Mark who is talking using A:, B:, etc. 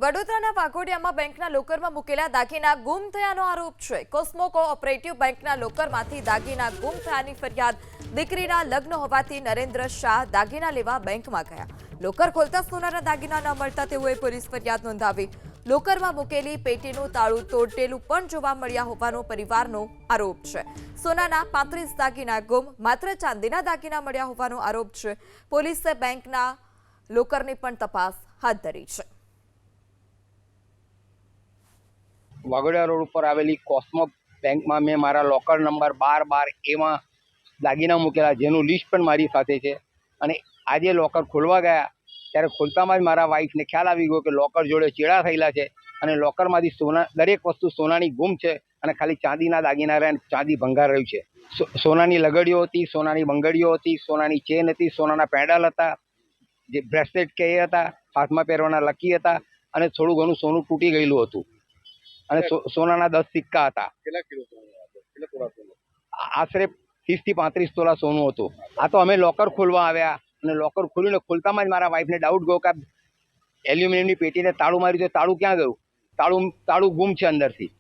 A: વડોદરાના વાઘોડિયામાં બેંકના લોકરમાં મૂકેલા દાગીના ગુમ થયાનો આરોપ છે। કોસ્મો કોઓપરેટિવ બેંકના લોકરમાંથી દાગીના ગુમ થયાની ફરિયાદ। દીકરીના લગ્ન હોવાથી નરેન્દ્ર શાહ દાગીના લેવા બેંકમાં ગયા। લોકર ખોલતા સોનાના દાગીના ન મળતા તેઓએ પોલીસ ફરિયાદ નોંધાવી। લોકરમાં મૂકેલી પેટીનું તાળું તોડેલું પણ જોવા મળ્યા હોવાનો પરિવારનો આરોપ છે। સોનાના 35 દાગીના ગુમ, માત્ર ચાંદીના દાગીના મળ્યા હોવાનો આરોપ છે। પોલીસે બેંકના લોકરની પણ તપાસ હાથ ધરી છે।
B: વાઘોડિયા રોડ ઉપર આવેલી કોસ્મો બેંકમાં મેં મારા લોકર નંબર 1212 એમાં દાગીના મૂકેલા, જેનું લિસ્ટ પણ મારી સાથે છે। અને આજે લોકર ખોલવા ગયા ત્યારે ખોલતામાં જ મારા વાઈફને ખ્યાલ આવી ગયો કે લોકર જોડે ચેડા થયેલા છે અને લોકરમાંથી સોના દરેક વસ્તુ સોનાની ગુમ છે અને ખાલી ચાંદીના દાગીના રહ્યા, ચાંદી ભંગાર રહ્યું છે। સોનાની લગડીઓ હતી, સોનાની બંગડીઓ હતી, સોનાની ચેન હતી, સોનાના પેડલ હતા, જે બ્રેસલેટ કે એ હતા, હાથમાં પહેરવાના લકી હતા અને થોડું ઘણું સોનું તૂટી ગયેલું હતું અને સોનાના 10 સિક્કા હતા। આશરે 30 થી 35 તોલા સોનું હતું। આ તો અમે લોકર ખોલવા આવ્યા અને લોકર ખોલીને ખોલતામાં જ મારા વાઈફને ડાઉટ ગયો કે એલ્યુમિનિયમની પેટીને તાળું માર્યું તો તાળું ક્યાં ગયું? તાળું ગુમ છે અંદરથી।